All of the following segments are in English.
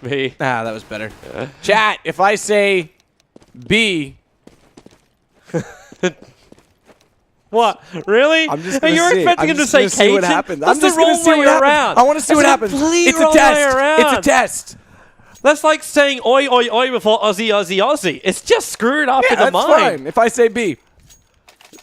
B. Ah, that was better. Chat, if I say B... What? Really? I'm just gonna You're see. expecting him to say see what Cajun? happens. That's I'm just the wrong gonna see way what happens. around. I want to see what happens. It's a test. It's a test. That's like saying oi, oi, oi before Aussie, Aussie, Aussie. It's just screwed up in the that's mind. fine. If I say B.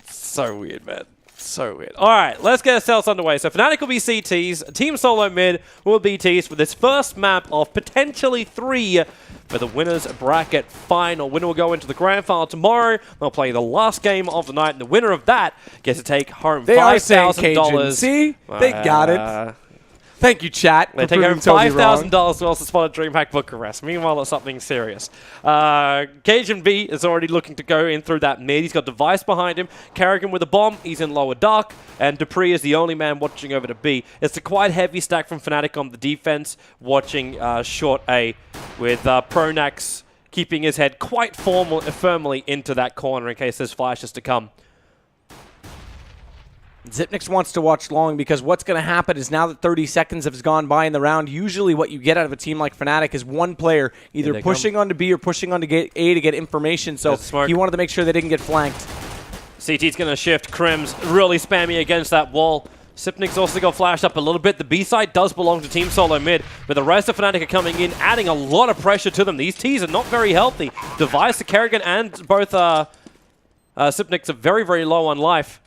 So weird, man. So weird. All right, let's get ourselves underway. So Fnatic will be CTs. Team SoloMid will be Ts for this first map of potentially 3 for the winners bracket final. Winner will go into the grand final tomorrow. They'll play the last game of the night, and the winner of that gets to take home $5,000. See? They got it. Thank you, chat. They take home $5,000 to also spot a DreamHack book arrest. Meanwhile, it's something serious. Cajun B is already looking to go in through that mid. He's got Device behind him. Karrigan with a bomb. He's in lower dark. And Dupree is the only man watching over to B. It's a quite heavy stack from Fnatic on the defense, watching short A, with Pronax keeping his head quite firmly into that corner in case there's flashes to come. Xyp9x wants to watch long because what's going to happen is now that 30 seconds has gone by in the round, usually what you get out of a team like Fnatic is one player either pushing onto B or pushing onto A to get information. So he wanted to make sure they didn't get flanked. CT's going to shift. Crims really spammy against that wall. Xyp9x also got flashed up a little bit. The B side does belong to Team SoloMid, but the rest of Fnatic are coming in, adding a lot of pressure to them. These Ts are not very healthy. Device, the Karrigan, and both Xyp9x are very, very low on life.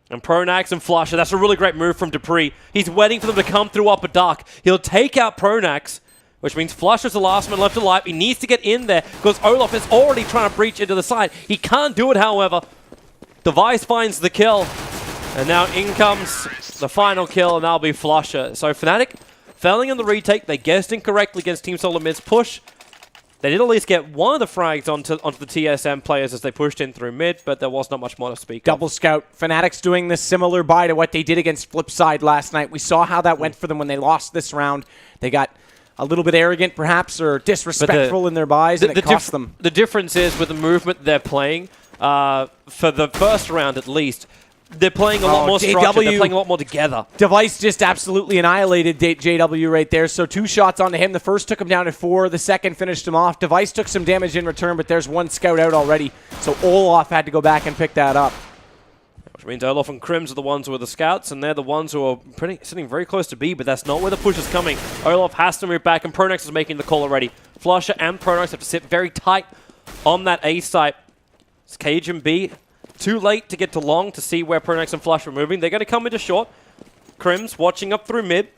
And Pronax and Flusher, that's a really great move from Dupree. He's waiting for them to come through upper dark. He'll take out Pronax, which means Flusher's the last man left alive. He needs to get in there because Olaf is already trying to breach into the side. He can't do it, however. Device finds the kill. And now in comes the final kill, and that'll be Flusher. So Fnatic failing in the retake. They guessed incorrectly against Team SoloMid's push. They did at least get one of the frags onto the TSM players as they pushed in through mid, but there was not much more to speak Double of. scout. Fnatic's doing this similar buy to what they did against Flipside last night. We saw how that went for them when they lost this round. They got a little bit arrogant, perhaps, or disrespectful in their buys, and it cost them. The difference is with the movement they're playing, for the first round at least, they're playing a lot more structured. They're playing a lot more together. Device just absolutely annihilated JW right there. So 2 shots onto him. The first took him down to 4. The second finished him off. Device took some damage in return, but there's 1 scout out already. So Olaf had to go back and pick that up. Which means Olaf and Crims are the ones who are the scouts, and they're the ones who are sitting very close to B, but that's not where the push is coming. Olaf has to move back, and Pronax is making the call already. Flusher and Pronax have to sit very tight on that A site. It's Cajun B. Too late to get to long to see where Pronax and Flush are moving. They're going to come into short. Crims watching up through mid.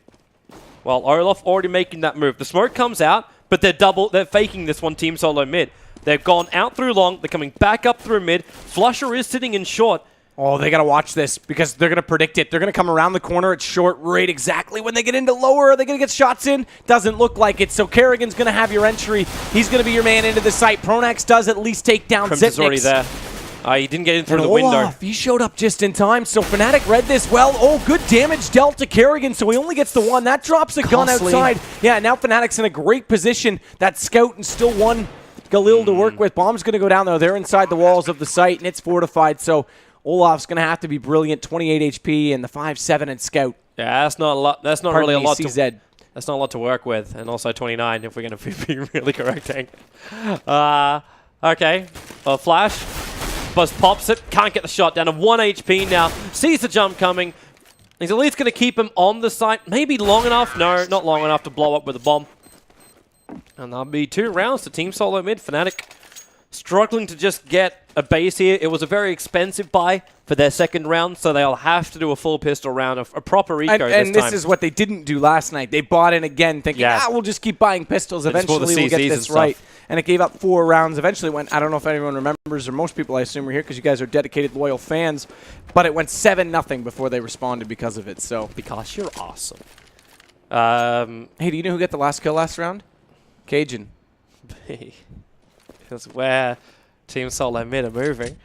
While Olaf already making that move. The smoke comes out, but they're faking this one Team SoloMid. They've gone out through long. They're coming back up through mid. Flusher is sitting in short. Oh, they got to watch this because they're going to predict it. They're going to come around the corner at short right exactly when they get into lower. Are they going to get shots in? Doesn't look like it. So Karrigan's going to have your entry. He's going to be your man into the site. Pronax does at least take down Xyp9x. Crims is already there. He didn't get in through the Olaf, window. He showed up just in time, so Fnatic read this well. Oh, good damage dealt to Karrigan, so he only gets the 1. That drops a gun outside. Yeah, now Fnatic's in a great position. That scout and still 1 Galil to work with. Bomb's going to go down, though. They're inside the walls of the site, and it's fortified, so Olaf's going to have to be brilliant. 28 HP and the 5-7 and scout. Yeah, that's not a lot. That's not really a lot CZ. That's not a lot to work with, and also 29 if we're going to be really correcting. Okay, Flash. Buzz pops it, can't get the shot down to 1 HP now. Sees the jump coming. He's at least going to keep him on the site. Maybe long enough? No, not long enough to blow up with a bomb. And that'll be 2 rounds to Team SoloMid. Fnatic struggling to just get a base here. It was a very expensive buy for their second round, so they'll have to do a full pistol round, a proper eco this time. And this is what they didn't do last night. They bought in again thinking, we'll just keep buying pistols. Eventually we'll get this right. And it gave up 4 rounds. Eventually went, I don't know if anyone remembers, or most people I assume are here because you guys are dedicated, loyal fans, but it went 7-0 before they responded because of it. So because you're awesome. Hey, do you know who got the last kill last round? Cajun. Because where Team SoloMid are moving.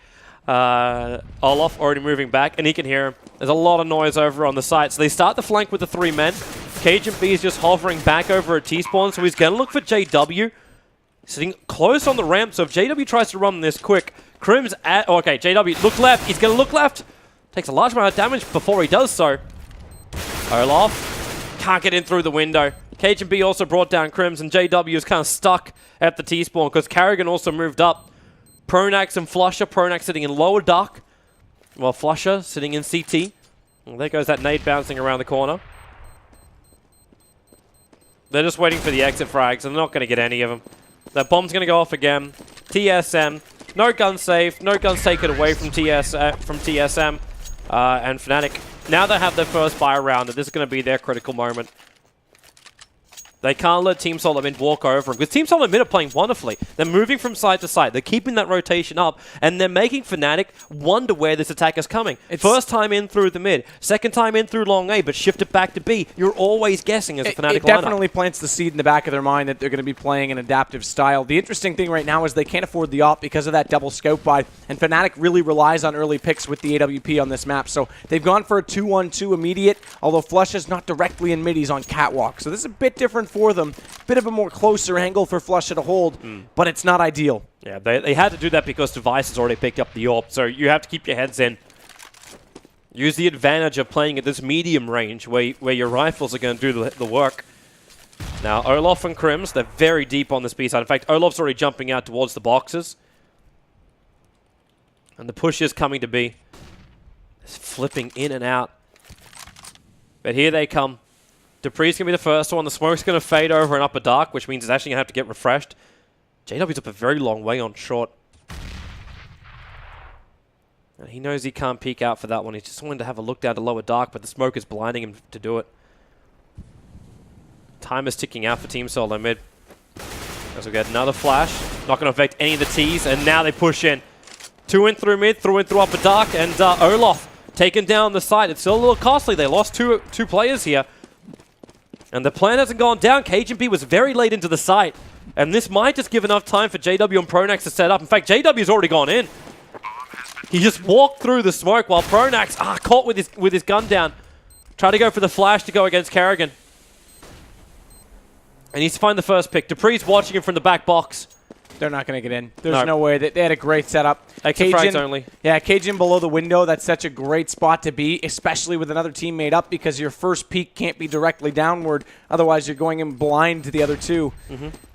Olaf already moving back, and he can hear him. There's a lot of noise over on the site. So they start the flank with the 3 men. Cajun B is just hovering back over at T-spawn, so he's going to look for JW. Sitting close on the ramp, so if JW tries to run this quick, Crims at... Oh, okay, JW, look left. He's going to look left. Takes a large amount of damage before he does so. Olaf can't get in through the window. Cajun also brought down Crims, and JW is kind of stuck at the T-spawn because Carrigan also moved up. Pronax and Flusher. Pronax sitting in lower dark, while Flusher sitting in CT. And there goes that nade bouncing around the corner. They're just waiting for the exit frags, and they're not going to get any of them. That bomb's going to go off again. TSM. No gun save. No guns taken away from TSM. And Fnatic. Now they have their first buy round, and this is going to be their critical moment. They can't let Team SoloMid walk over them, because Team SoloMid are playing wonderfully. They're moving from side to side. They're keeping that rotation up, and they're making Fnatic wonder where this attack is coming. First time in through the mid, second time in through long A, but shift it back to B. You're always guessing as a Fnatic lineup. It definitely plants the seed in the back of their mind that they're going to be playing an adaptive style. The interesting thing right now is they can't afford the op because of that double scope buy, and Fnatic really relies on early picks with the AWP on this map. So they've gone for a 2-1-2 immediate, although Flush is not directly in mid, he's on catwalk. So this is a bit different for them. Bit of a more closer angle for Flusher to hold, but it's not ideal. Yeah, they had to do that because Device has already picked up the AWP, so you have to keep your heads in. Use the advantage of playing at this medium range where your rifles are going to do the work. Now, Olaf and Crims, they're very deep on this B side. In fact, Olaf's already jumping out towards the boxes. And the push is coming to B. It's flipping in and out. But here they come. Dupree's going to be the first one. The smoke's going to fade over and upper dark, which means it's actually going to have to get refreshed. JW's up a very long way on short. And he knows he can't peek out for that one. He's just wanting to have a look down to lower dark, but the smoke is blinding him to do it. Time is ticking out for Team SoloMid. As we get another flash. Not going to affect any of the T's, and now they push in. 2 in through mid, through in through upper dark, and Olaf taken down the side. It's still a little costly. They lost two players here. And the plan hasn't gone down. Cajun was very late into the site. And this might just give enough time for JW and Pronax to set up. In fact, JW's already gone in. He just walked through the smoke while Pronax caught with his gun down. Try to go for the flash to go against Carrigan. And he's to find the first pick. Dupree's watching him from the back box. They're not going to get in. There's no way. They had a great setup. Cajun only. Yeah, Cajun below the window. That's such a great spot to be, especially with another teammate up, because your first peek can't be directly downward. Otherwise, you're going in blind to the other two.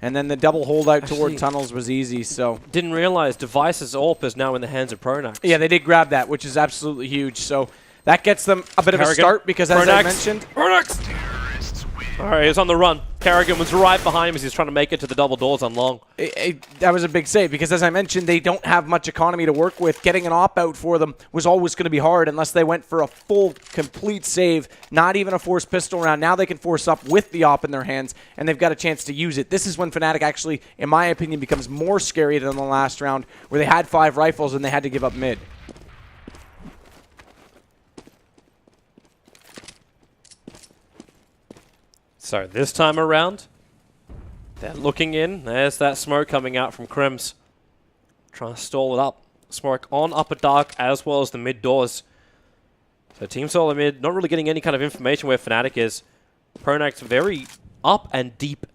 And then the double holdout toward tunnels was easy. So didn't realize Device's AWP is now in the hands of Pronax. Yeah, they did grab that, which is absolutely huge. So that gets them a bit of a start because, as I mentioned, Pronax. All right, he's on the run. Carrigan was right behind him as he's trying to make it to the double doors on long. That was a big save because, as I mentioned, they don't have much economy to work with. Getting an op out for them was always going to be hard unless they went for a full, complete save, not even a forced pistol round. Now they can force up with the op in their hands, and they've got a chance to use it. This is when Fnatic actually, in my opinion, becomes more scary than the last round where they had 5 rifles and they had to give up mid. So this time around, they're looking in. There's that smoke coming out from Crims. Trying to stall it up. Smoke on upper dark as well as the mid doors. So Team SoloMid not really getting any kind of information where Fnatic is. Pronax very up and deep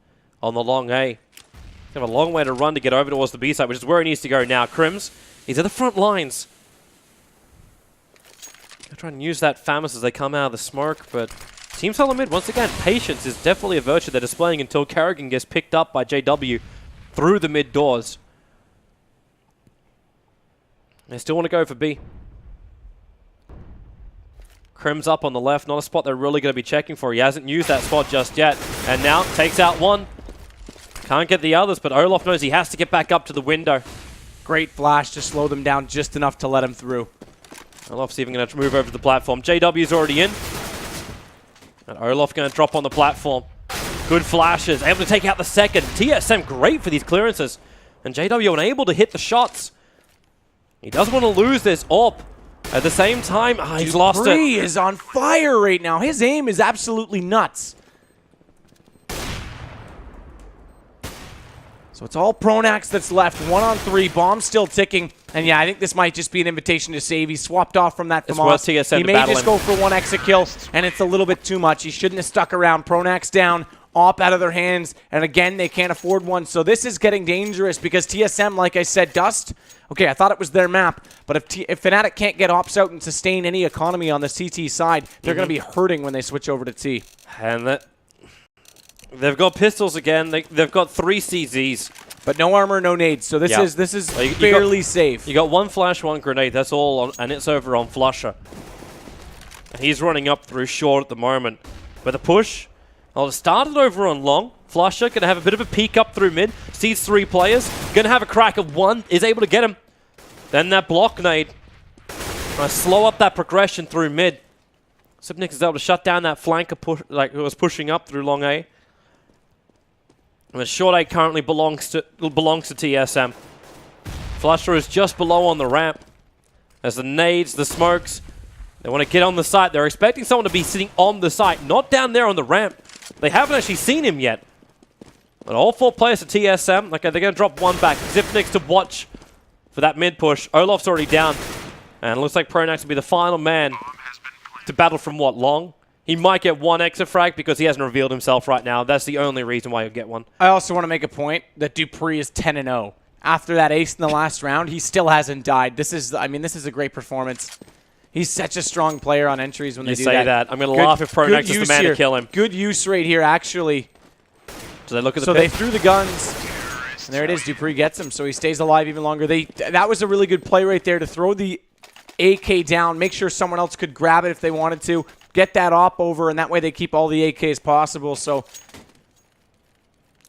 on the long A. They have a long way to run to get over towards the B side, which is where he needs to go now. Crims, he's at the front lines. They're trying to use that FAMAS as they come out of the smoke, but Team SoloMid, once again, patience is definitely a virtue they're displaying until Carrigan gets picked up by JW through the mid doors. They still want to go for B. Crims up on the left, not a spot they're really going to be checking for. He hasn't used that spot just yet. And now takes out one. Can't get the others, but Olaf knows he has to get back up to the window. Great flash to slow them down just enough to let him through. Olaf's even going to move over to the platform. JW's already in. And Olaf going to drop on the platform. Good flashes, able to take out the second. TSM great for these clearances. And JW unable to hit the shots. He doesn't want to lose this AWP. At the same time, he's lost it. Dupree is on fire right now. His aim is absolutely nuts. So it's all Pronax that's left. 1-on-3, bomb still ticking. And yeah, I think this might just be an invitation to save. He swapped off from that FAMAS. He may just go for 1 exit kill, and it's a little bit too much. He shouldn't have stuck around. Pronax down, AWP out of their hands, and again, they can't afford one. So this is getting dangerous because TSM, like I said, Dust, okay, I thought it was their map, but if Fnatic can't get AWPs out and sustain any economy on the CT side, they're going to be hurting when they switch over to T. And that They've got pistols again. They've got 3 CZs. But no armor, no nades. So this is fairly safe. You got 1 flash, 1 grenade. That's all, and it's over on Flusher. He's running up through short at the moment. But the push, well, it started over on long. Flusher going to have a bit of a peek up through mid. Sees 3 players. Going to have a crack of 1. Is able to get him. Then that block nade. Trying to slow up that progression through mid. Sipnik is able to shut down that flanker who was pushing up through long A. And the short A currently belongs to TSM. Flusher is just below on the ramp. As the nades, the smokes, they want to get on the site. They're expecting someone to be sitting on the site, not down there on the ramp. They haven't actually seen him yet. But all 4 players to TSM, okay, they're going to drop 1 back. Zipnik's to watch for that mid push. Olaf's already down. And it looks like Pronax will be the final man to battle from what, long? He might get 1 exit frag because he hasn't revealed himself right now. That's the only reason why he'll get 1. I also want to make a point that Dupree is 10-0. After that ace in the last round, he still hasn't died. This is a great performance. He's such a strong player on entries when they do that. You say that. I'm going to laugh if Pronax is the man to kill him. Good use right here, actually. So they look at the So they threw the guns. And there it is. Dupree gets him, so he stays alive even longer. That was a really good play right there to throw the AK down, make sure someone else could grab it if they wanted to, get that op over, and that way they keep all the AKs possible. So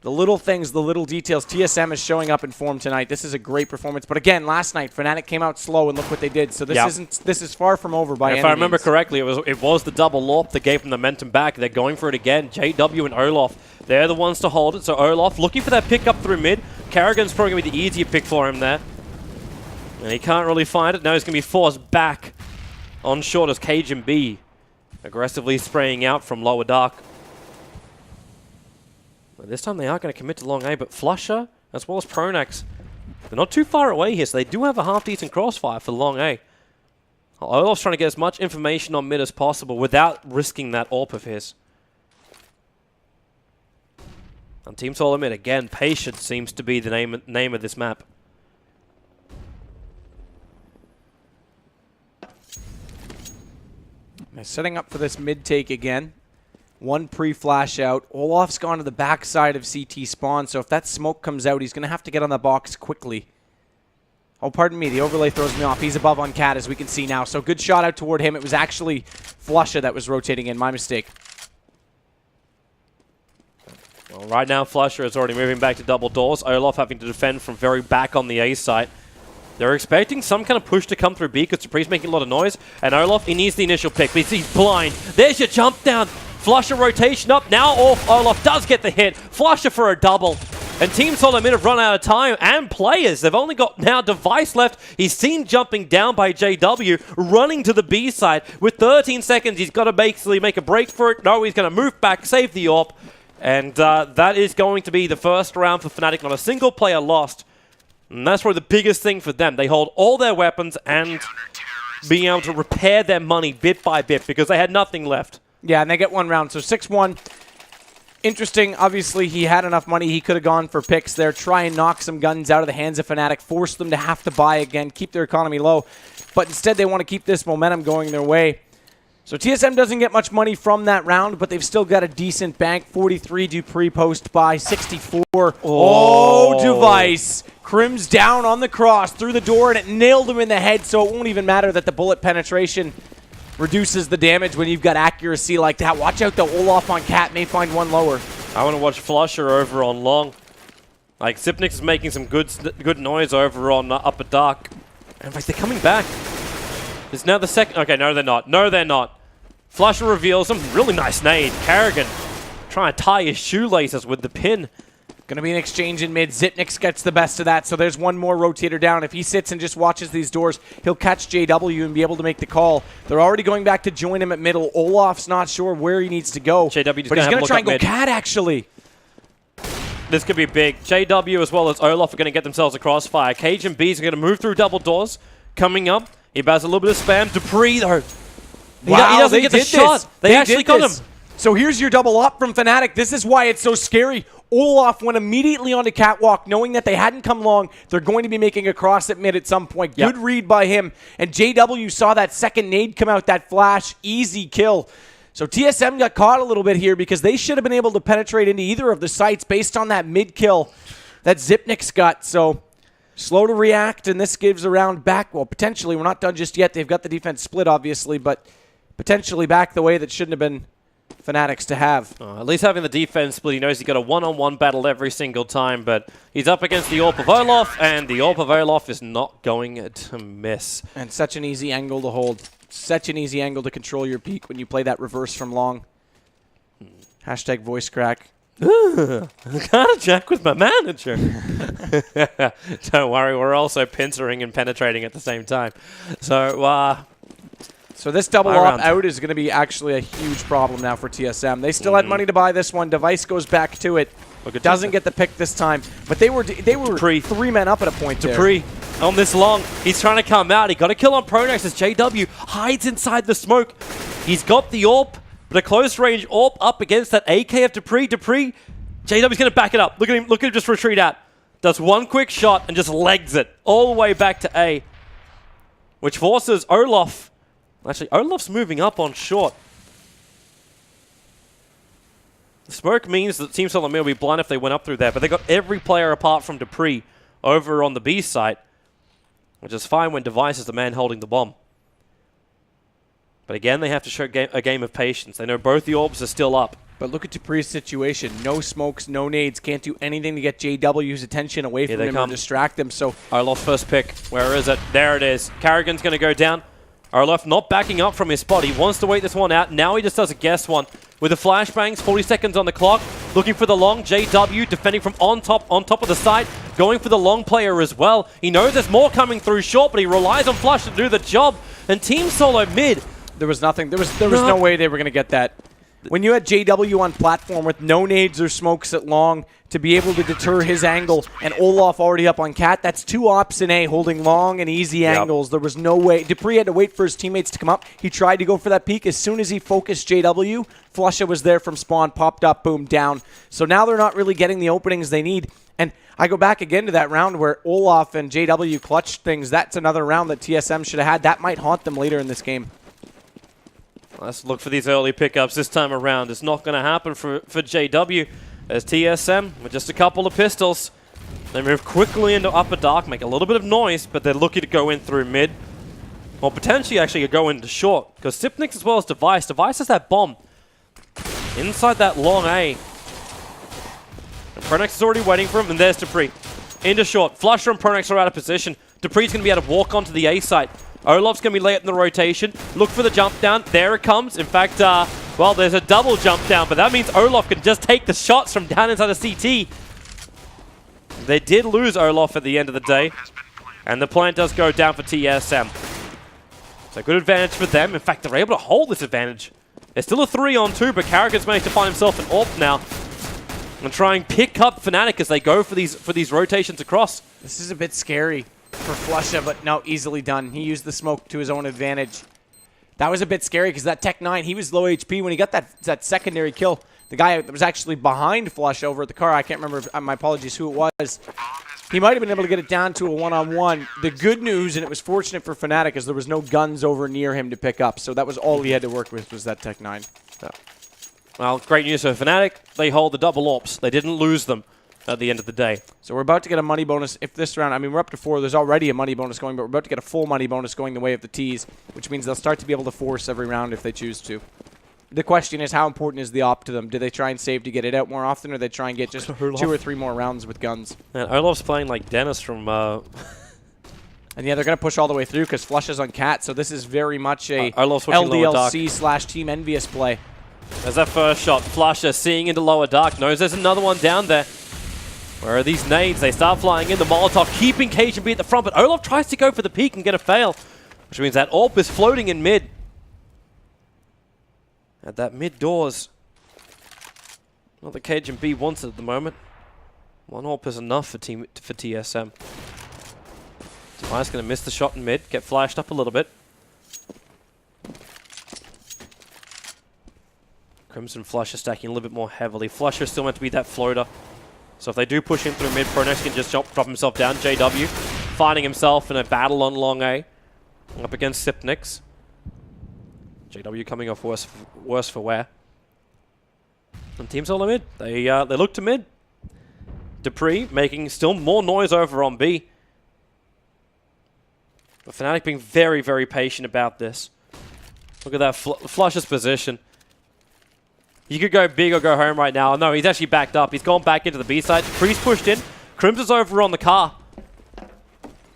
the little things, the little details. TSM is showing up in form tonight. This is a great performance. But again, last night, Fnatic came out slow, and look what they did. So this is far from over by any means. If I remember correctly, it was the double LORP that gave them the momentum back. They're going for it again. JW and Olaf, they're the ones to hold it. So Olaf looking for that pick up through mid. Karrigan's probably going to be the easier pick for him there. And he can't really find it. Now he's going to be forced back on short as Cage and B aggressively spraying out from lower dark. But this time they are going to commit to long A, but Flusher as well as Pronax, they're not too far away here, so they do have a half-decent crossfire for long A. Olaf's trying to get as much information on mid as possible without risking that AWP of his. On Team SoloMid, again, patience seems to be the name of this map. They're setting up for this mid-take again. 1 pre-flash out. Olaf's gone to the backside of CT spawn, so if that smoke comes out, he's going to have to get on the box quickly. Oh, pardon me. The overlay throws me off. He's above on Cat, as we can see now. So good shot out toward him. It was actually Flusher that was rotating in. My mistake. Well, right now, Flusher is already moving back to double doors. Olaf having to defend from very back on the A site. They're expecting some kind of push to come through B because Dupree's making a lot of noise. And Olaf, he needs the initial pick, but he's blind. There's your jump down. Flusher rotation up. Now Olaf does get the hit. Flusher for a double. And Team SoloMid have run out of time and players. They've only got now Device left. He's seen jumping down by JW, running to the B side. With 13 seconds, he's got to basically make a break for it. No, he's going to move back, save the AWP. And that is going to be the first round for Fnatic. Not a single player lost. And that's probably the biggest thing for them. They hold all their weapons and being able to repair their money bit by bit because they had nothing left. Yeah, and they get 1 round. So 6-1. Interesting. Obviously, he had enough money. He could have gone for picks there. Try and knock some guns out of the hands of Fnatic. Force them to have to buy again. Keep their economy low. But instead, they want to keep this momentum going their way. So TSM doesn't get much money from that round, but they've still got a decent bank. 43 Dupree post by 64. Oh, Device. Crim's down on the cross through the door, and it nailed him in the head, so it won't even matter that the bullet penetration reduces the damage when you've got accuracy like that. Watch out, though. Olaf on Cat may find 1 lower. I want to watch Flusher over on long. Like, Sipnik is making some good noise over on upper dark. In fact, they're coming back. It's now the second. Okay, no, they're not. No, they're not. Flusher reveals him. Really nice nade. Karrigan trying to tie his shoelaces with the pin. Going to be an exchange in mid. Zipnik gets the best of that, so there's 1 more rotator down. If he sits and just watches these doors, he'll catch JW and be able to make the call. They're already going back to join him at middle. Olaf's not sure where he needs to go. JW but he's going to try and go mid. Cat, actually. This could be big. JW as well as Olaf are going to get themselves a crossfire. Cage and B's are going to move through double doors. Coming up, he has a little bit of spam. Dupree, though. Wow, he doesn't get the shot. They actually got him. So here's your double up from Fnatic. This is why it's so scary. Olaf went immediately onto Catwalk, knowing that they hadn't come long. They're going to be making a cross at mid at some point. Good read by him. And JW saw that second nade come out, that flash. Easy kill. So TSM got caught a little bit here because they should have been able to penetrate into either of the sites based on that mid kill that Xyp9x got. So slow to react, and this gives a round back. Well, potentially, we're not done just yet. They've got the defense split, obviously, but potentially back the way that shouldn't have been Fnatic's to have. At least having the defense split, he knows he's got a one-on-one battle every single time, but he's up against the AWP of Olaf, and the AWP of Olaf is not going to miss. And such an easy angle to hold. Such an easy angle to control your peak when you play that reverse from long. Hashtag voice crack. I gotta check with my manager. Don't worry, we're also pincering and penetrating at the same time. So this double op out is going to be actually a huge problem now for TSM. They still had money to buy this one. Device goes back to it. Doesn't get the pick this time. But they were Dupree. 3 men up at a point there. Dupree on this long. He's trying to come out. He got a kill on Pronex as JW hides inside the smoke. He's got the AWP, but a close range AWP up against that AK of Dupree. JW's going to back it up. Look at him. Look at him just retreat out. Does one quick shot and just legs it all the way back to A, which forces Olaf. Actually, Olaf's moving up on short. The smoke means that Team SoloMid will be blind if they went up through there, but they got every player apart from Dupree over on the B site, which is fine when Device is the man holding the bomb. But again, they have to show a game of patience. They know both the orbs are still up. But look at Dupree's situation. No smokes, no nades. Can't do anything to get JW's attention away from him or distract them. So Olaf's first pick. Where is it? There it is. Carrigan's going to go down. Olaf not backing up from his spot. He wants to wait this one out. Now he just does a guess one. With the flashbangs, 40 seconds on the clock. Looking for the long. JW defending from on top of the site. Going for the long player as well. He knows there's more coming through short, but he relies on Flush to do the job. And Team SoloMid. There was nothing. There was no way they were going to get that. When you had JW on platform with no nades or smokes at long to be able to deter his angle, and Olaf already up on Cat, that's 2 ops in A holding long and easy angles. There was no way. Dupree had to wait for his teammates to come up. He tried to go for that peek. As soon as he focused JW, Flusha was there from spawn, popped up, boom, down. So now they're not really getting the openings they need. And I go back again to that round where Olaf and JW clutched things. That's another round that TSM should have had. That might haunt them later in this game. Let's look for these early pickups this time around. It's not going to happen for JW as TSM with just a couple of pistols. They move quickly into upper dark, make a little bit of noise, but they're looking to go in through mid. Or potentially actually go into short, because Xyp9x as well as Device. Device has that bomb inside that long A. And Pronex is already waiting for him, and there's Dupree. Into short. Flusher and Pronex are out of position. Dupree's going to be able to walk onto the A site. Olaf's going to be late in the rotation. Look for the jump down. There it comes. In fact, well, there's a double jump down, but that means Olaf can just take the shots from down inside the CT. They did lose Olaf at the end of the day, and the plant does go down for TSM. So good advantage for them. In fact, they're able to hold this advantage. It's still a 3-on-2, but Carrigan's managed to find himself an AWP now and try and pick up Fnatic as they go for these rotations across. This is a bit scary for Flusha, but no, easily done. He used the smoke to his own advantage. That was a bit scary because that Tech 9, he was low HP when he got that secondary kill. The guy that was actually behind Flush over at the car, I can't remember, my apologies, who it was. He might have been able to get it down to a one-on-one. The good news, and it was fortunate for Fnatic, is there was no guns over near him to pick up, so that was all he had to work with was that Tech 9. Yeah. Well, great news for Fnatic. They hold the double AWPs. They didn't lose them at the end of the day. So we're about to get a money bonus. If this round, I mean, we're up to 4. There's already a money bonus going, but we're about to get a full money bonus going the way of the T's, which means they'll start to be able to force every round if they choose to. The question is, how important is the op to them? Do they try and save to get it out more often, or they try and get just 2 or 3 more rounds with guns? And Olaf's playing like Dennis from... And yeah, they're going to push all the way through because Flush is on Cat, so this is very much a LDLC/Team Envious play. There's that first shot. Flusher seeing into lower dark. Knows there's another one down there. Where are these nades? They start flying in. The Molotov keeping KGB at the front, but Olaf tries to go for the peek and get a fail. Which means that AWP is floating in mid. At that mid doors. Not that KGB wants it at the moment. 1 AWP is enough for TSM. Device going to miss the shot in mid. Get flashed up a little bit. Crimson Flusher stacking a little bit more heavily. Flusher still meant to be that floater. So if they do push him through mid, Pronex can just drop himself down. JW finding himself in a battle on long A. Up against Xyp9x. JW coming off worse for wear. And Team SoloMid, they look to mid. Dupree making still more noise over on B. But Fnatic being very, very patient about this. Look at that Flush's position. You could go big or go home right now. No, he's actually backed up. He's gone back into the B side. Dupree's pushed in. Crims is over on the car.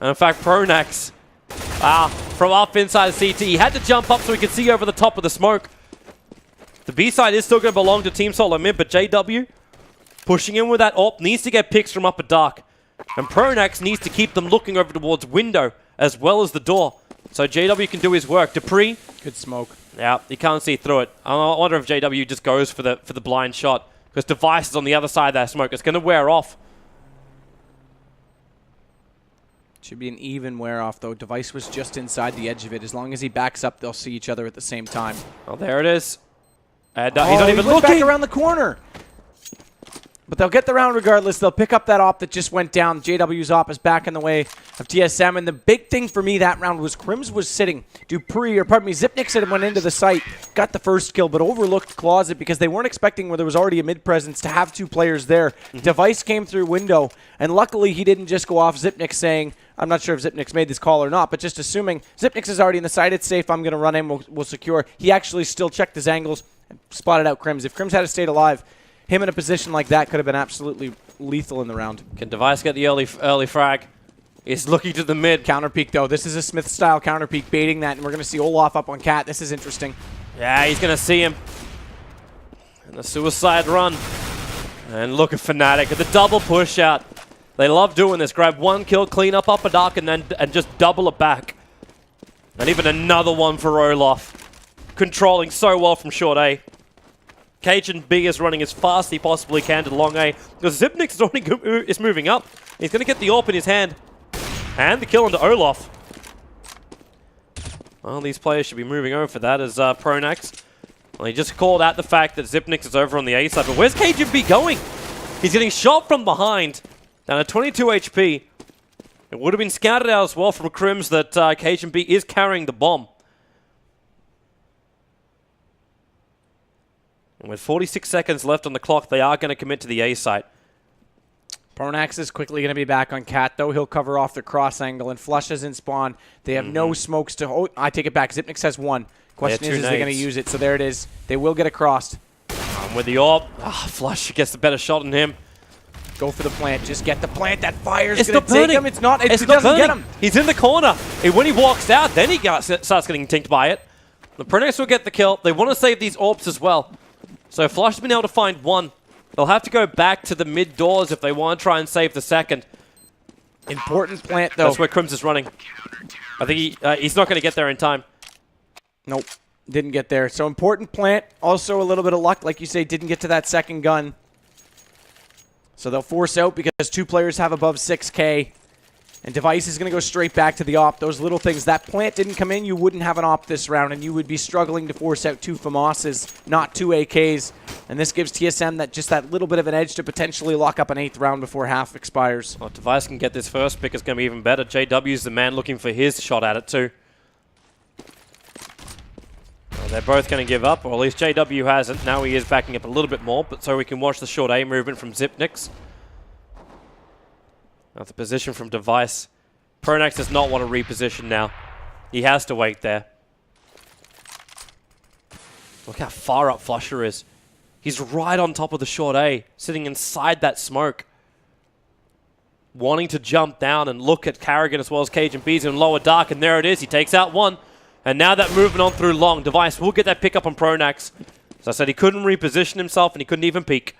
And in fact, Pronax, from up inside the CT, he had to jump up so he could see over the top of the smoke. The B side is still going to belong to Team SoloMid, but JW pushing in with that AWP needs to get picks from upper dark. And Pronax needs to keep them looking over towards window as well as the door. So JW can do his work. Dupree. Good smoke. Yeah, you can't see through it. I wonder if JW just goes for the blind shot. Because Device is on the other side of that smoke. It's going to wear off. Should be an even wear off, though. Device was just inside the edge of it. As long as he backs up, they'll see each other at the same time. Oh, there it is. And he's not even looking. Back around the corner. But they'll get the round regardless. They'll pick up that AWP that just went down. JW's AWP is back in the way of TSM. And the big thing for me that round was Crims was sitting. Zipnix went into the site, got the first kill, but overlooked Closet because they weren't expecting where there was already a mid presence to have two players there. Device came through window, and luckily he didn't just go off Zipnix saying, I'm not sure if Zipnix made this call or not, but just assuming Zipnix is already in the site, it's safe, I'm going to run in, we'll secure. He actually still checked his angles and spotted out Crims. If Crims had stayed alive, him in a position like that could have been absolutely lethal in the round. Can Device get the early frag? He's looking to the mid. Counter peek, though. This is a Smith-style counter peek, baiting that, and we're going to see Olaf up on Cat. This is interesting. Yeah, he's going to see him. And the suicide run. And look at Fnatic at the double push out. They love doing this. Grab one kill, clean up upper dark, and just double it back. And even another one for Olaf. Controlling so well from short A. Cajun B is running as fast as he possibly can to the long A. Because Zipnix is moving up. He's going to get the AWP in his hand. And the kill onto Olaf. Well, these players should be moving over for that as Pronax. Well, he just called out the fact that Zipnix is over on the A side. But where's Cajun B going? He's getting shot from behind. Down at 22 HP. It would have been scouted out as well from Crims that Cajun B is carrying the bomb. And with 46 seconds left on the clock, they are going to commit to the A site. Pronax is quickly going to be back on Cat, though. He'll cover off the cross angle, and Flush is in spawn. They have no smokes to... Oh, I take it back. Zipnix has one. Question is they going to use it? So there it is. They will get across. With the AWP. Flush gets the better shot on him. Go for the plant. Just get the plant. That fire's going to take him. It's not. It doesn't get him. He's in the corner. And when he walks out, then he starts getting tinked by it. The Pronax will get the kill. They want to save these AWPs as well. So Flush has been able to find one. They'll have to go back to the mid doors if they want to try and save the second. Important plant, though. That's where Crims is running. I think he's not going to get there in time. Nope. Didn't get there. So important plant. Also a little bit of luck. Like you say, didn't get to that second gun. So they'll force out because two players have above 6K. And Device is going to go straight back to the AWP. Those little things. That plant didn't come in, you wouldn't have an AWP this round, and you would be struggling to force out two FAMASs, not two AKs. And this gives TSM that little bit of an edge to potentially lock up an 8th round before half expires. Well, Device can get this first pick, it's going to be even better. JW's the man looking for his shot at it too. Well, they're both going to give up, or at least JW hasn't. Now he is backing up a little bit more, but so we can watch the short A movement from Zipnix. That's a position from Device. Pronax does not want to reposition now. He has to wait there. Look how far up Flusher is. He's right on top of the short A, sitting inside that smoke. Wanting to jump down and look at Carrigan as well as Cajun B's in lower dark, and there it is. He takes out one. And now that movement on through long. Device will get that pick up on Pronax. As I said, he couldn't reposition himself and he couldn't even peek.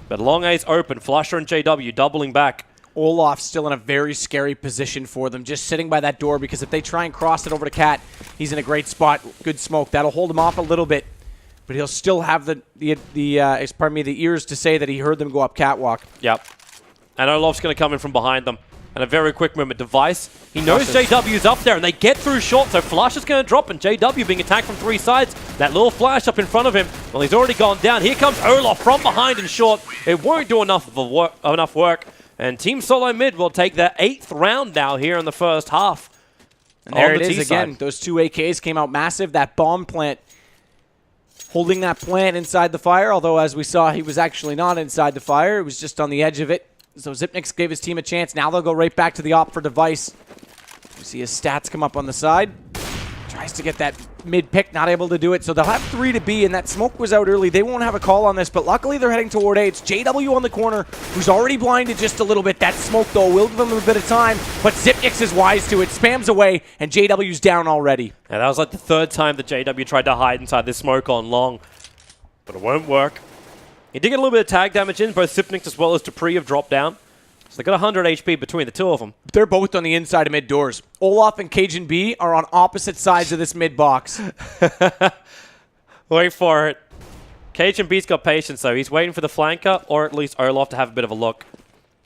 But long A's open. Flusher and JW doubling back. Olaf still in a very scary position for them, just sitting by that door, because if they try and cross it over to Cat, he's in a great spot. Good smoke. That'll hold him off a little bit, but he'll still have the ears to say that he heard them go up catwalk. Yep. And Olaf's going to come in from behind them. And a very quick movement. Device. He knows JW's up there, and they get through short, so Flush is going to drop, and JW being attacked from three sides. That little flash up in front of him. Well, he's already gone down. Here comes Olaf from behind and short. It won't do enough work. And Team SoloMid will take their 8th round now here in the first half. And there it is again. Those two AKs came out massive. That bomb plant holding that plant inside the fire, although as we saw, he was actually not inside the fire. It was just on the edge of it. So Xyp9x gave his team a chance. Now they'll go right back to the op for device. You see his stats come up on the side. Tries to get that mid pick, not able to do it. So they'll have 3 to B, and that smoke was out early. They won't have a call on this, but luckily they're heading toward A. It's JW on the corner, who's already blinded just a little bit. That smoke, though, will give him a bit of time, but Xyp9x is wise to it. Spams away, and JW's down already. Yeah, that was like the 3rd time that JW tried to hide inside this smoke on long, but it won't work. He did get a little bit of tag damage in. Both Xyp9x as well as Dupree have dropped down. So they got 100 HP between the two of them. They're both on the inside of mid doors. Olaf and Cajun B are on opposite sides of this mid box. Wait for it. Cajun B's got patience, though. He's waiting for the flanker, or at least Olaf to have a bit of a look.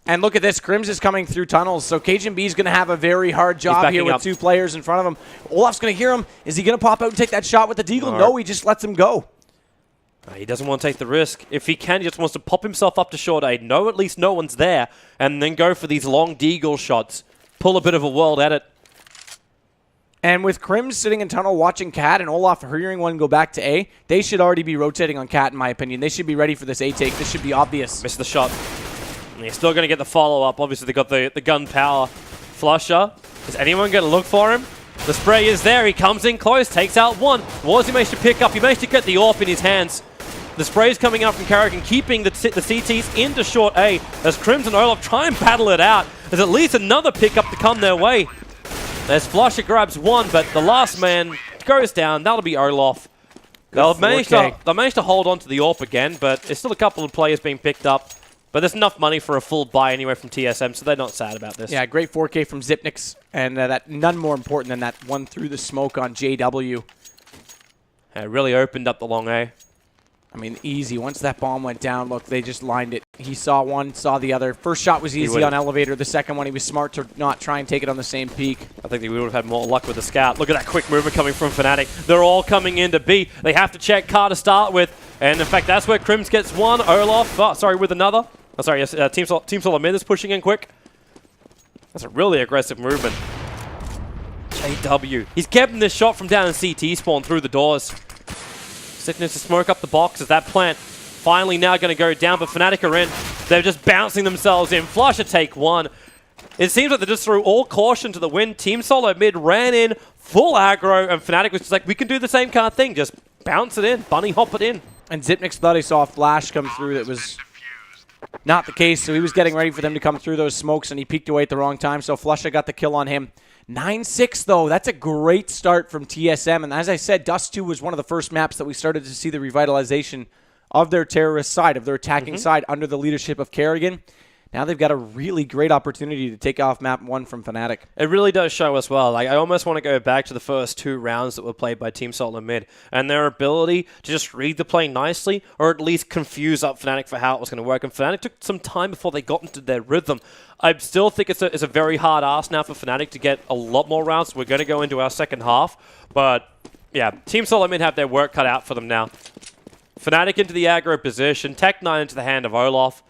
And look at this. Crims is coming through tunnels, so Cajun B's going to have a very hard job here with 2 players in front of him. Olaf's going to hear him. Is he going to pop out and take that shot with the deagle? No, he just lets him go. He doesn't want to take the risk. If he can, he just wants to pop himself up to short A, know at least no one's there, and then go for these long deagle shots. Pull a bit of a world at it. And with Crims sitting in tunnel watching Cat and Olaf hearing one go back to A, they should already be rotating on Cat, in my opinion. They should be ready for this A take. This should be obvious. Missed the shot. And he's still going to get the follow-up. Obviously, they got the gun power. Flusher. Is anyone going to look for him? The spray is there. He comes in close, takes out one. What has he managed to pick up? He managed to get the AWP in his hands. The spray is coming out from Carrigan, keeping the CTs into short A as Crims and Olaf try and battle it out. There's at least another pickup to come their way. As Flusher grabs one, but the last man goes down. That'll be Olaf. They'll manage to hold on to the AWP again, but there's still a couple of players being picked up. But there's enough money for a full buy anyway from TSM, so they're not sad about this. Yeah, great 4K from Xyp9x, and that none more important than that one through the smoke on JW. It really opened up the long A. I mean, easy. Once that bomb went down, look, they just lined it. He saw one, saw the other. First shot was easy on elevator. The second one, he was smart to not try and take it on the same peak. I think we would have had more luck with the scout. Look at that quick movement coming from Fnatic. They're all coming into B. They have to check car to start with. And in fact, that's where Crims gets one. Olaf, with another. Oh, sorry, yes, Team SoloMid is pushing in quick. That's a really aggressive movement. JW. He's kept this shot from down in CT spawn through the doors. Xyp9x to smoke up the box as that plant finally now going to go down, but Fnatic are in. They're just bouncing themselves in. Flusher take one. It seems like they just threw all caution to the wind. Team SoloMid ran in full aggro, and Fnatic was just like, we can do the same kind of thing. Just bounce it in, bunny hop it in. And Xyp9x thought he saw a flash come through that was not the case, so he was getting ready for them to come through those smokes, and he peeked away at the wrong time, so Flusher got the kill on him. 9-6, though. That's a great start from TSM. And as I said, Dust 2 was one of the first maps that we started to see the revitalization of their terrorist side, of their attacking side, under the leadership of Carrigan. Now they've got a really great opportunity to take off map 1 from Fnatic. It really does show as well. Like, I almost want to go back to the first 2 rounds that were played by Team SoloMid and their ability to just read the play nicely, or at least confuse up Fnatic for how it was going to work. And Fnatic took some time before they got into their rhythm. I still think it's a very hard ask now for Fnatic to get a lot more rounds. We're going to go into our second half. But, yeah, Team SoloMid have their work cut out for them now. Fnatic into the aggro position. Tech9 into the hand of Olaf.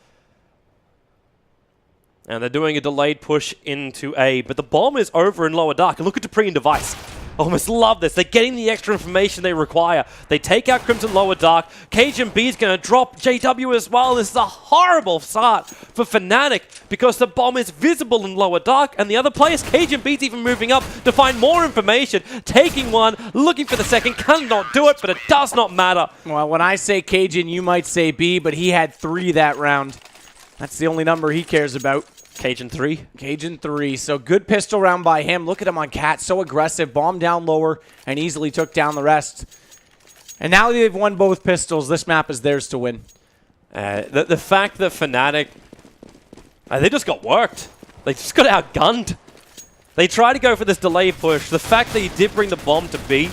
And they're doing a delayed push into A, but the bomb is over in lower dark. And look at Dupree and Device. I almost love this. They're getting the extra information they require. They take out Crimson lower dark. Cajun B is going to drop JW as well. This is a horrible start for Fnatic because the bomb is visible in lower dark, and the other players, Cajun B's even moving up to find more information. Taking one, looking for the second, cannot do it, but it does not matter. Well, when I say Cajun, you might say B, but he had 3 that round. That's the only number he cares about. Cajun 3. Cajun 3. So good pistol round by him. Look at him on Cat. So aggressive. Bomb down lower and easily took down the rest. And now they've won both pistols. This map is theirs to win. The fact that Fnatic, they just got worked. They just got outgunned. They tried to go for this delay push. The fact that he did bring the bomb to B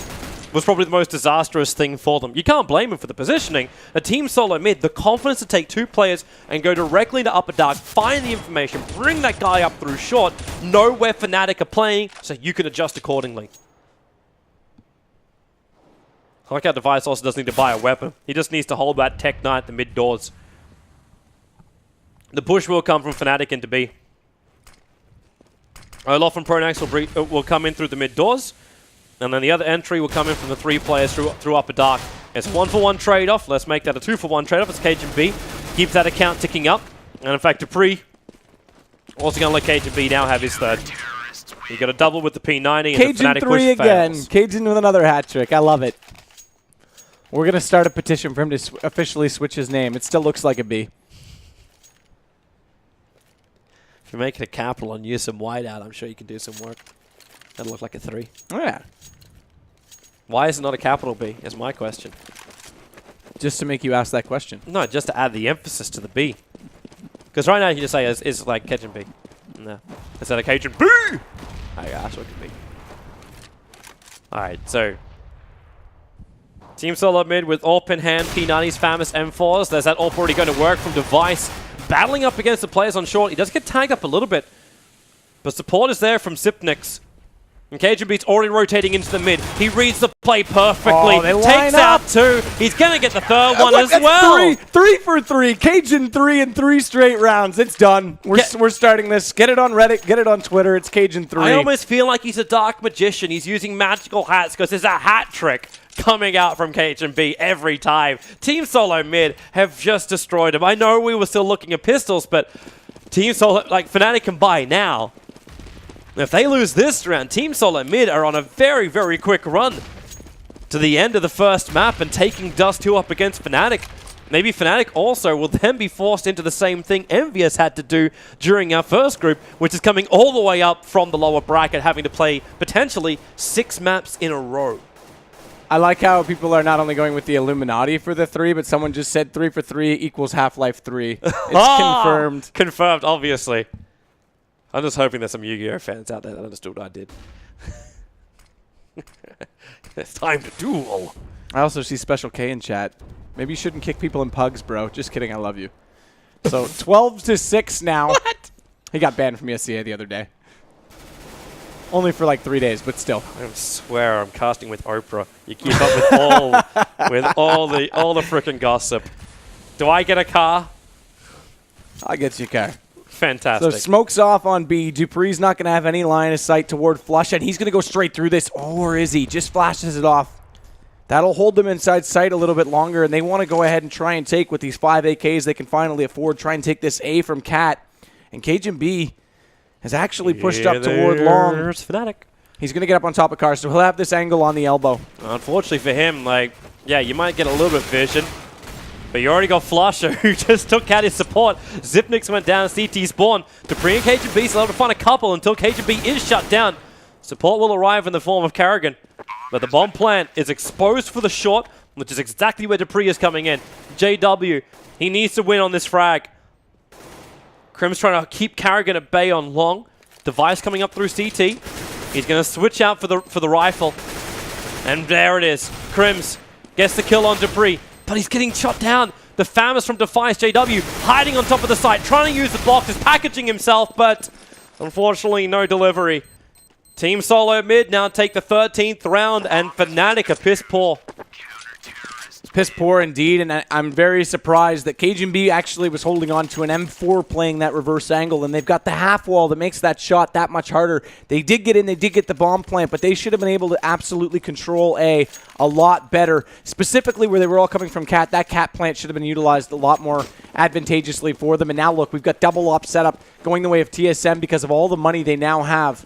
was probably the most disastrous thing for them. You can't blame him for the positioning. A Team SoloMid, the confidence to take 2 players and go directly to upper dark, find the information, bring that guy up through short, know where Fnatic are playing, so you can adjust accordingly. I like how Device also doesn't need to buy a weapon. He just needs to hold that Tech9 at the mid doors. The push will come from Fnatic into B. Olaf and Pronax will come in through the mid doors. And then the other entry will come in from the 3 players through upper dark. It's 1-for-1 trade-off. Let's make that a 2-for-1 trade-off. It's KGB. Keeps that account ticking up. And in fact, Dupree also going to let KGB now have his third. He got a double with the P90 and the Fnatic push Cajun 3 again. fails. Cajun with another hat trick. I love it. We're going to start a petition for him to officially switch his name. It still looks like a B. If you make it a capital and use some whiteout, I'm sure you can do some work. That'll look like a 3. Oh, yeah. Why is it not a capital B, is my question. Just to make you ask that question. No, just to add the emphasis to the B. Because right now you just say it's like Cajun B. No. Instead of Cajun B! Oh yeah, that's what it could be. Alright, so Team SoloMid with AWP in hand, P90s, famous M4s. There's that AWP already going to work from Device. Battling up against the players on short. He does get tagged up a little bit. But support is there from Sipnix. And KGB's already rotating into the mid. He reads the play perfectly. Oh, they line Takes up. out 2. He's going to get the third one Look, as that's well. 3 for 3. Cajun 3 in 3 straight rounds. It's done. We're starting this. Get it on Reddit. Get it on Twitter. It's Cajun 3. I almost feel like he's a dark magician. He's using magical hats because there's a hat trick coming out from KGB every time. Team SoloMid have just destroyed him. I know we were still looking at pistols, but Team Solo, like Fnatic can buy now. If they lose this round, Team SoloMid are on a very, very quick run to the end of the first map and taking Dust 2 up against Fnatic. Maybe Fnatic also will then be forced into the same thing Envious had to do during our first group, which is coming all the way up from the lower bracket, having to play potentially 6 maps in a row. I like how people are not only going with the Illuminati for the 3, but someone just said 3 for 3 equals Half-Life 3. It's confirmed. Confirmed, obviously. I'm just hoping there's some Yu-Gi-Oh fans out there that understood what I did. It's time to duel. I also see Special K in chat. Maybe you shouldn't kick people in pugs, bro. Just kidding, I love you. So 12-6 now. What? He got banned from ESCA the other day. Only for like 3 days, but still. I swear I'm casting with Oprah. You keep up with all the freaking gossip. Do I get a car? I'll get you a car. Fantastic. So smoke's off on B. Dupree's not going to have any line of sight toward Flush, and he's going to go straight through this. Oh, or is he? Just flashes it off. That'll hold them inside sight a little bit longer, and they want to go ahead and try and take, with these 5 AKs they can finally afford, try and take this A from Cat. And Cajun B has actually pushed up toward long. There's Fnatic. He's going to get up on top of Car, so he'll have this angle on the elbow. Unfortunately for him, like, yeah, you might get a little bit of vision. But you already got Flusher, who just took out his support. Zipnix went down, CT spawn. Dupree and KGB still able to find a couple until KGB is shut down. Support will arrive in the form of Karrigan. But the bomb plant is exposed for the short, which is exactly where Dupree is coming in. JW, he needs to win on this frag. Crim's trying to keep Karrigan at bay on long. Device coming up through CT. He's going to switch out for the rifle. And there it is. Crims gets the kill on Dupree. But he's getting shot down. The Famous from Defiance, JW, hiding on top of the site, trying to use the box, is packaging himself, but unfortunately no delivery. Team SoloMid now take the 13th round, and Fnatic are piss poor. Piss poor indeed, and I'm very surprised that Cajun B actually was holding on to an M4 playing that reverse angle, and they've got the half wall that makes that shot that much harder. They did get in, they did get the bomb plant, but they should have been able to absolutely control A lot better. Specifically where they were all coming from Cat, that Cat plant should have been utilized a lot more advantageously for them. And now look, we've got double op setup going the way of TSM because of all the money they now have.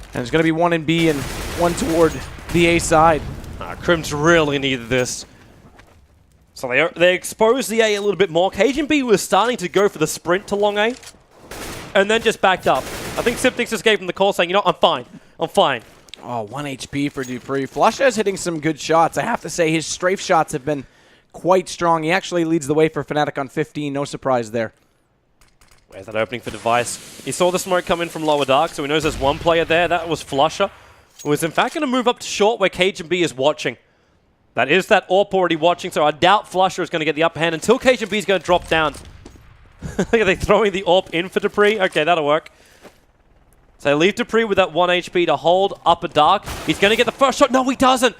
And there's going to be 1 in B and 1 toward the A side. Crims really needed this. So they exposed the A a little bit more. Cajun B was starting to go for the sprint to long A. And then just backed up. I think Sipnix just gave him the call saying, you know, I'm fine. I'm fine. Oh, 1 HP for Dupree. Flusha is hitting some good shots. I have to say his strafe shots have been quite strong. He actually leads the way for Fnatic on 15. No surprise there. Where's that opening for Device? He saw the smoke come in from lower dark, so he knows there's one player there. That was Flusher, who is in fact going to move up to short where Cajun B is watching. That is that AWP already watching, so I doubt Flusher is going to get the upper hand until Cajun B is going to drop down. Are they throwing the AWP in for Dupree? Okay, that'll work. So they leave Dupree with that 1 HP to hold upper dark. He's going to get the first shot. No, he doesn't.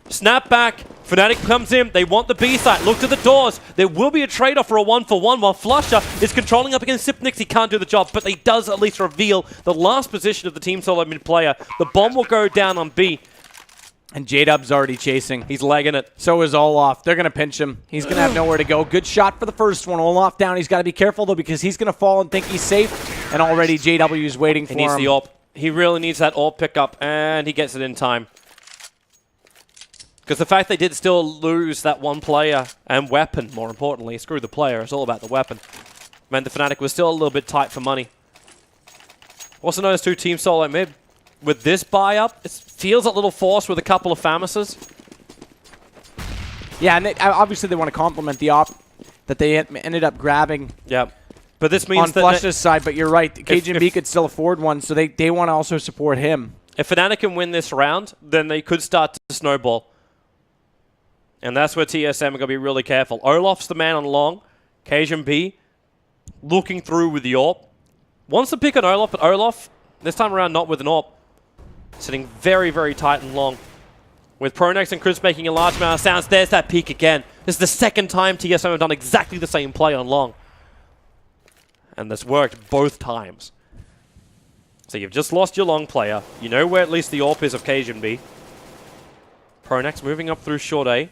Snap back. Fnatic comes in. They want the B site. Look to the doors. There will be a trade-off for a 1-for-1 while Flusher is controlling up against Sipnix. He can't do the job, but he does at least reveal the last position of the Team SoloMid player. The bomb will go down on B. And J-Dub's already chasing. He's legging it. So is Olaf. They're going to pinch him. He's going to have nowhere to go. Good shot for the first one. Olaf down. He's got to be careful, though, because he's going to fall and think he's safe. And already JW is waiting for him. He needs the AWP. He really needs that AWP pickup, and he gets it in time. Because the fact they did still lose that one player and weapon, more importantly, screw the player, it's all about the weapon, meant the Fnatic was still a little bit tight for money. Also noticed too, Team SoloMid, with this buy-up, it feels a little forced with a couple of Famises. Yeah, and obviously they want to complement the op that they ended up grabbing. Yeah. But this means on Flush's side, but you're right. KGB could still afford one, so they want to also support him. If Fnatic can win this round, then they could start to snowball. And that's where TSM are going to be really careful. Olaf's the man on long. KGB looking through with the AWP. Wants to pick an Olaf, but Olaf, this time around, not with an AWP. Sitting very, very tight and long. With Pronex and Chris making a large amount of sounds, there's that peek again. This is the second time TSM have done exactly the same play on long. And this worked both times. So you've just lost your long player. You know where at least the AWP is of KGB. Pronex moving up through short A.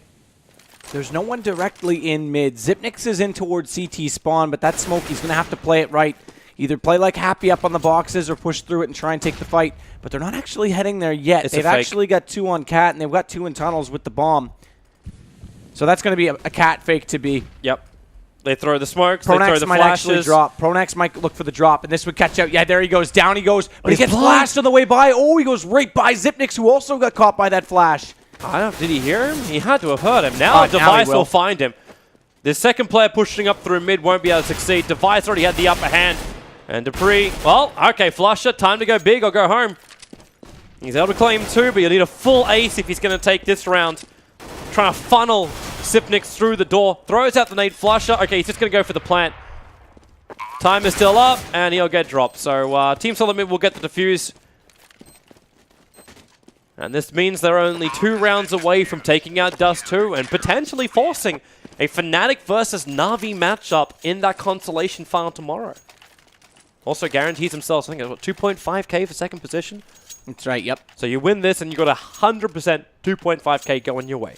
There's no one directly in mid. Xyp9x is in towards CT spawn, but that smoke, he's going to have to play it right. Either play like Happy up on the boxes or push through it and try and take the fight. But they're not actually heading there yet. They've actually got 2 on Cat, and they've got 2 in tunnels with the bomb. So that's going to be a Cat fake to be. Yep. They throw the smokes, they throw the might flashes. Actually drop. Pronex might look for the drop, and this would catch out. Yeah, there he goes. Down he goes. But he gets blind. flashed on the way by. Oh, he goes right by Xyp9x, who also got caught by that flash. I don't know, did he hear him? He had to have heard him. Now Device will find him. The second player pushing up through mid won't be able to succeed. Device already had the upper hand. And Dupree, well, okay, Flusher, time to go big or go home. He's able to claim 2, but you'll need a full ace if he's going to take this round. Trying to funnel Xyp9x through the door. Throws out the nade. Flusher, okay, he's just going to go for the plant. Time is still up, and he'll get dropped. So Team SoloMid will get the defuse. And this means they're only 2 rounds away from taking out Dust 2 and potentially forcing a Fnatic versus Na'Vi matchup in that consolation final tomorrow. Also guarantees themselves, I think, what, 2.5k for second position? That's right, yep. So you win this and you got 100% 2.5k going your way.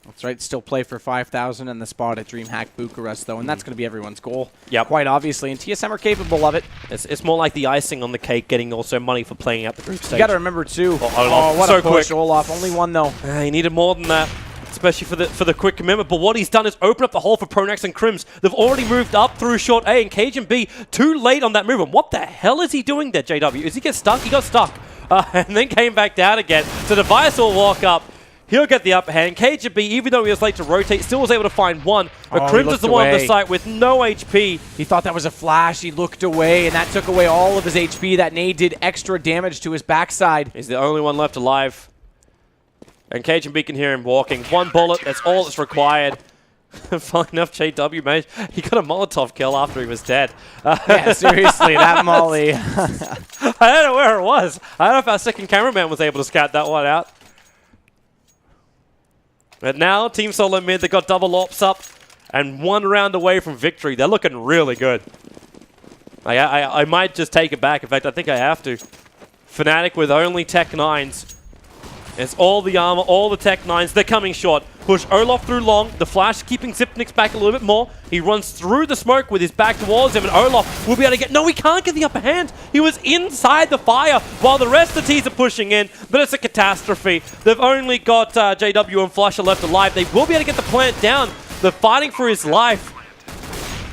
That's right, still play for 5,000 in the spot at DreamHack Bucharest, though, and that's going to be everyone's goal. Yep. Quite obviously, and TSM are capable of it. It's more like the icing on the cake, getting also money for playing out the group stage. You got to remember, too. Oh, what so a push, quick. Olaf. Only one, though. He needed more than that, especially for the quick commitment. But what he's done is open up the hole for Pronex and Crims. They've already moved up through short A, and KGB too late on that move. And what the hell is he doing there, JW? Is he get stuck? He got stuck. And then came back down again. So Device will walk up. He'll get the upper hand. KGB, even though he was late to rotate, still was able to find one. But Crims is the one on the site with no HP. He thought that was a flash. He looked away, and that took away all of his HP. That nade did extra damage to his backside. He's the only one left alive. And KGB can hear him walking. 1 bullet, that's all that's required. Funny enough, JW, mate, he got a Molotov kill after he was dead. Yeah, seriously, that molly. I don't know where it was. I don't know if our second cameraman was able to scout that one out. But now, Team SoloMid, they got double ops up and 1 round away from victory. They're looking really good. I might just take it back. In fact, I think I have to. Fnatic with only Tech 9s. It's all the armor, all the Tech 9s. They're coming short. Push Olaf through long. The flash keeping Xyp9x back a little bit more. He runs through the smoke with his back towards him, and Olaf will be able to get... No, he can't get the upper hand. He was inside the fire while the rest of the T's are pushing in, but it's a catastrophe. They've only got JW and Flusher left alive. They will be able to get the plant down. They're fighting for his life.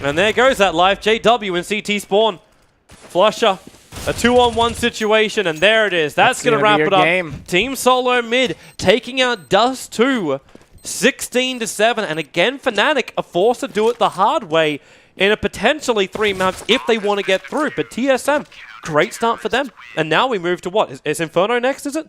And there goes that life. JW and CT spawn. Flusher. A 2-on-1 situation, and there it is. That's going to wrap it up. Team SoloMid taking out Dust 2, 16-7, and again, Fnatic are forced to do it the hard way in a potentially 3 maps if they want to get through. But TSM, great start for them. And now we move to what? Is Inferno next, is it?